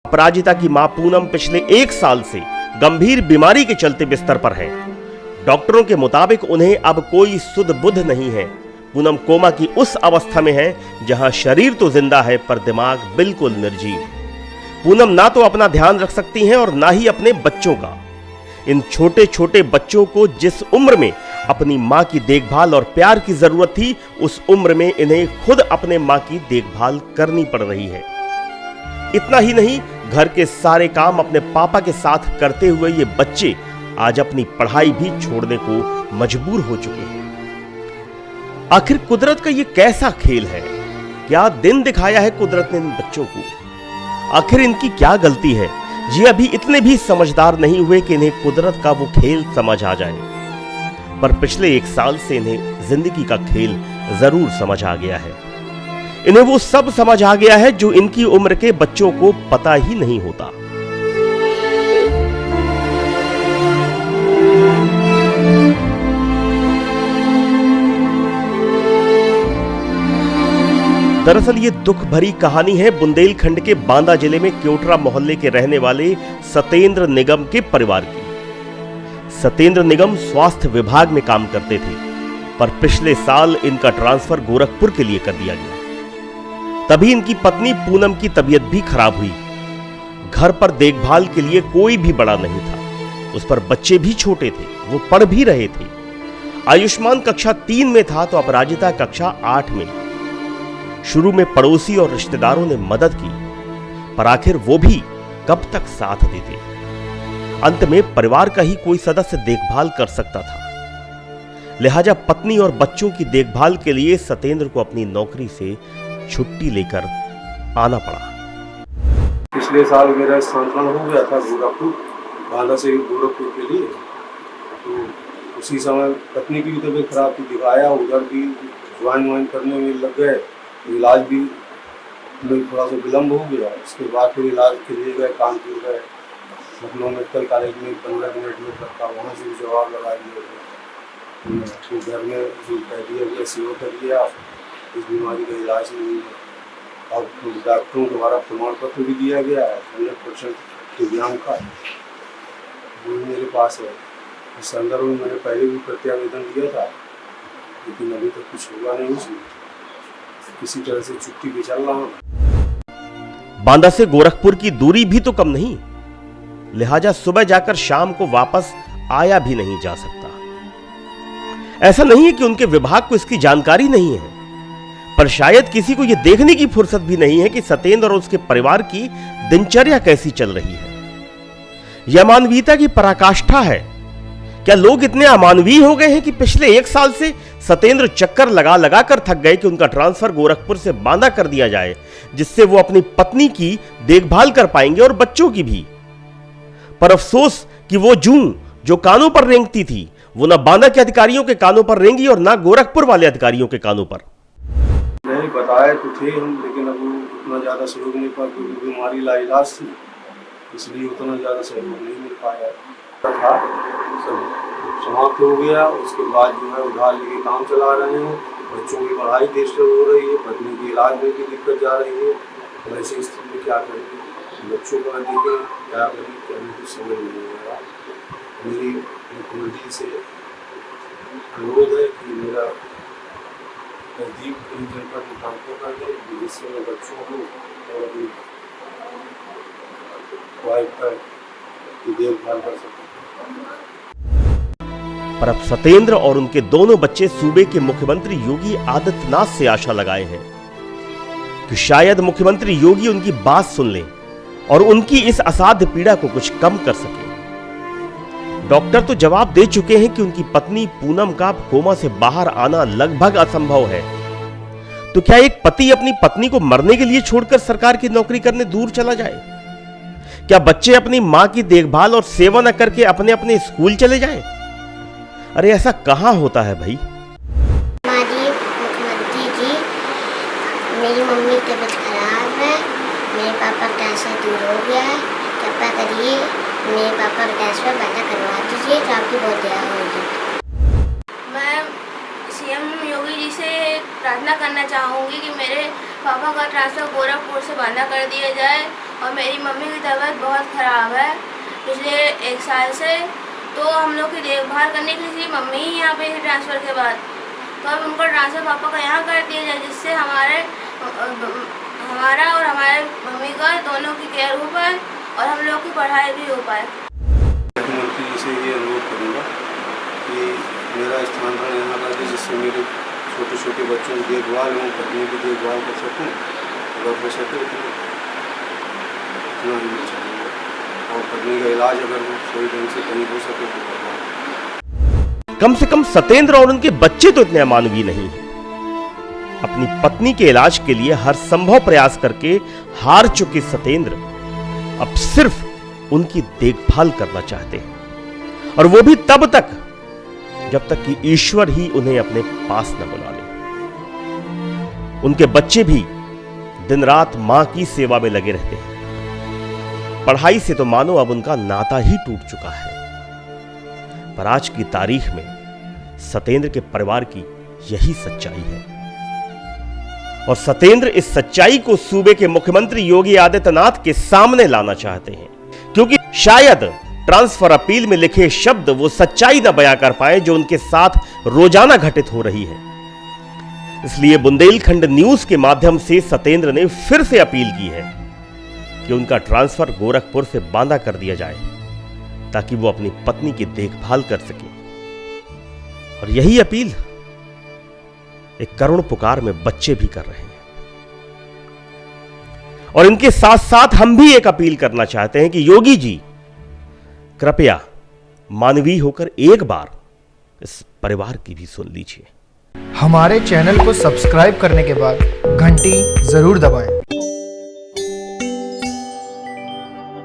अपराजिता की मां पूनम पिछले 1 साल से गंभीर बीमारी के चलते बिस्तर पर हैं। डॉक्टरों के मुताबिक उन्हें अब कोई सुध बुध नहीं है। पूनम कोमा की उस अवस्था में है जहां शरीर तो जिंदा है पर दिमाग बिल्कुल निर्जीव। पूनम ना तो अपना ध्यान रख सकती हैं और ना ही अपने बच्चों का। इन छोटे छोटे बच्चों को जिस उम्र में अपनी मां की देखभाल और प्यार की जरूरत थी, उस उम्र में इन्हें खुद अपने मां की देखभाल करनी पड़ रही है। इतना ही नहीं, घर के सारे काम अपने पापा के साथ करते हुए ये बच्चे आज अपनी पढ़ाई भी छोड़ने को मजबूर हो चुके हैं। आखिर कुदरत का ये कैसा खेल है? क्या दिन दिखाया है कुदरत ने इन बच्चों को? आखिर इनकी क्या गलती है? ये अभी इतने भी समझदार नहीं हुए कि इन्हें कुदरत का वो खेल समझ आ जाए, पर पिछले 1 साल से इन्हें जिंदगी का खेल जरूर समझ आ गया है। इन्हें वो सब समझ आ गया है जो इनकी उम्र के बच्चों को पता ही नहीं होता। दरअसल ये दुख भरी कहानी है बुंदेलखंड के बांदा जिले में क्योटरा मोहल्ले के रहने वाले सतेंद्र निगम के परिवार की। सतेंद्र निगम स्वास्थ्य विभाग में काम करते थे, पर पिछले साल इनका ट्रांसफर गोरखपुर के लिए कर दिया गया। तभी इनकी पत्नी पूनम की तबीयत भी खराब हुई। घर पर देखभाल के लिए कोई भी बड़ा नहीं था, उस पर बच्चे भी छोटे थे, वो पढ़ भी रहे थे। आयुष्मान कक्षा 3 में था तो अपराजिता कक्षा 8 में। शुरू में पड़ोसी और रिश्तेदारों ने मदद की, पर आखिर वो भी कब तक साथ देते। अंत में परिवार का ही कोई सदस्य देखभाल कर सकता था। लिहाजा पत्नी और बच्चों की देखभाल के लिए सतेंद्र को अपनी नौकरी से छुट्टी लेकर आना पड़ा। पिछले साल मेरा स्थानांतरण हो गया था गोरखपुर, बांदा से गोरखपुर के लिए। तो उसी समय पत्नी की भी तबीयत खराब थी, दिखाया, उधर भी ज्वाइन करने में लग गए। इलाज भी थोड़ा सा विलम्ब हो गया। उसके बाद फिर इलाज के लिए गए, कानपुर गए, लखनऊ मेडिकल कॉलेज में 15 मिनट में तक का, वहाँ से भी जवाब लगा दिया। फिर घर में कह दिया गया सीओ कर दिया, इस बीमारी का इलाज नहीं है। और डॉक्टरों द्वारा प्रमाण पत्र भी दिया गया है 100% दिव्यांग का, वो मेरे पास है। इस संदर्भ में मैंने पहले भी प्रत्यावेदन दिया था, लेकिन अभी तक कुछ हुआ नहीं। उसमें किसी तरह से छुट्टी पे चल रहा हूं। बांदा से गोरखपुर की दूरी भी तो कम नहीं, लिहाजा सुबह जाकर शाम को वापस आया भी नहीं जा सकता। ऐसा नहीं है कि उनके विभाग को इसकी जानकारी नहीं है, पर शायद किसी को यह देखने की फुर्सत भी नहीं है कि सतेंद्र और उसके परिवार की दिनचर्या कैसी चल रही है। यह मानवीयता की पराकाष्ठा है। क्या लोग इतने अमानवीय हो गए हैं कि पिछले 1 साल से सतेंद्र चक्कर लगा लगा कर थक गए कि उनका ट्रांसफर गोरखपुर से बांदा कर दिया जाए, जिससे वो अपनी पत्नी की देखभाल कर पाएंगे और बच्चों की भी। पर अफसोस कि वो जूं जो कानों पर रेंगती थी, वो ना बांदा के अधिकारियों के कानों पर रेंगी और ना गोरखपुर वाले अधिकारियों के कानों पर। नहीं बताए तो थे हम, लेकिन अब उतना ज्यादा सहयोग नहीं पा, क्योंकि बीमारी लाइलाज थी, इसलिए उतना ज्यादा सहयोग नहीं मिल पाया था। सब समाप्त हो गया। उसके बाद जो है उधार लेके काम चला रहे हैं। बच्चों की पढ़ाई देर से हो रही है, पत्नी की इलाज में भी दिक्कत जा रही है। तो ऐसी स्थिति में क्या करेंगे, बच्चों को देखें, क्या करें, करने की समझ नहीं आ रहा। मेरी मुख्यमंत्री से अनुरोध है कि मेरा नजदीक जनपद में ट्रांसफर कर दे, जिससे मैं बच्चों को और अपनी वाइफ की देखभाल कर सकूँ। पर अब सतेंद्र और उनके दोनों बच्चे सूबे के मुख्यमंत्री योगी आदित्यनाथ से आशा लगाए हैं कि शायद मुख्यमंत्री योगी उनकी बात सुन लें और उनकी इस असाध्य पीड़ा को कुछ कम कर सके। डॉक्टर तो जवाब दे चुके हैं कि उनकी पत्नी पूनम का कोमा से बाहर आना लगभग असंभव है। तो क्या एक पति अपनी पत्नी को मरने के लिए छोड़कर सरकार की नौकरी करने दूर चला जाए? क्या बच्चे अपनी मां की देखभाल और सेवा न करके अपने अपने स्कूल चले जाएं? अरे ऐसा कहां होता है भाई? हमारी मुख्यमंत्री जी, मेरी मम्मी की तबीयत खराब है, मेरे पापा का ट्रांसफर दूर हो गया है, कृपया करिए मेरे पापा का ट्रांसफर बांदा करवा दीजिए, तो आपकी बहुत दया होगी। मैं सीएम योगी जी से प्रार्थना करना चाहूँगी कि मेरे पापा का ट्रांसफर गोरखपुर से बांदा कर दिया जाए और मेरी मम्मी की तबीयत बहुत ख़राब है पिछले 1 साल से। तो हम लोग की देखभाल करने के लिए मम्मी ही यहाँ पे ट्रांसफ़र के बाद, तो अब उनका ट्रांसफ़र पापा का यहाँ कर दिया जाए, जिससे हमारा और हमारे मम्मी का दोनों की केयर हो पाए और हम लोग की पढ़ाई भी हो पाए। मुख्यमंत्री जी से ये अनुरोध करूँगा कि मेरा स्थानांतरण यहाँ कर दे, जिससे मेरे छोटे छोटे बच्चों की देखभाल एवं पत्नी की देखभाल कर सकूँ। अगर हो सके तो इतना ही मैं चाहूँगा, और पत्नी का इलाज अगर सही ढंग से कहीं हो सके तो करवाऊँ। कम से कम सत्येंद्र और उनके बच्चे तो इतने अमानवीय नहीं हैं। अपनी पत्नी के इलाज के लिए हर संभव प्रयास करके हार चुके सत्येंद्र अब सिर्फ उनकी देखभाल करना चाहते हैं, और वो भी तब तक जब तक कि ईश्वर ही उन्हें अपने पास न बुला ले। उनके बच्चे भी दिन रात मां की सेवा में लगे रहते हैं। पढ़ाई से तो मानो अब उनका नाता ही टूट चुका है। पर आज की तारीख में सत्येंद्र के परिवार की यही सच्चाई है, और सत्येंद्र इस सच्चाई को सूबे के मुख्यमंत्री योगी आदित्यनाथ के सामने लाना चाहते हैं, क्योंकि शायद ट्रांसफर अपील में लिखे शब्द वो सच्चाई न बयां कर पाए जो उनके साथ रोजाना घटित हो रही है। इसलिए बुंदेलखंड न्यूज के माध्यम से सत्येंद्र ने फिर से अपील की है कि उनका ट्रांसफर गोरखपुर से बांदा कर दिया जाए, ताकि वो अपनी पत्नी की देखभाल कर सके। और यही अपील एक करुण पुकार में बच्चे भी कर रहे हैं। और इनके साथ साथ हम भी एक अपील करना चाहते हैं कि योगी जी कृपया मानवीय होकर एक बार इस परिवार की भी सुन लीजिए। हमारे चैनल को सब्सक्राइब करने के बाद घंटी जरूर दबाएं।